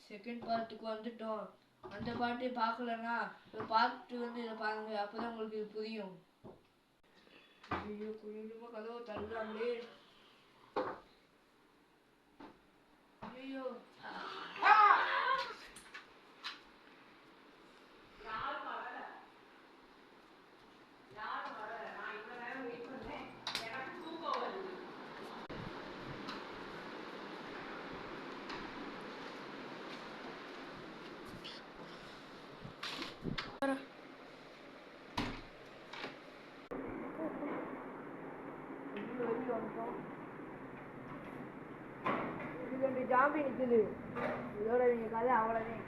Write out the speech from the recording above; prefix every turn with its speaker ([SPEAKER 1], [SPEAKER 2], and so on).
[SPEAKER 1] Second பார்ட்டுக்கு வந்துட்டோம். அந்த பாட்டு பார்க்கலன்னா பார்த்து வந்து இதை பாருங்க, அப்பதான் உங்களுக்கு இது புரியும். ஐயோ கொஞ்சமா கதவை தள்ளுறாங்களே. ஐயோ ரெண்டு ஜாம்பி நிற்குது. இதோட நீங்கள் கதை அவ்வளோதான்.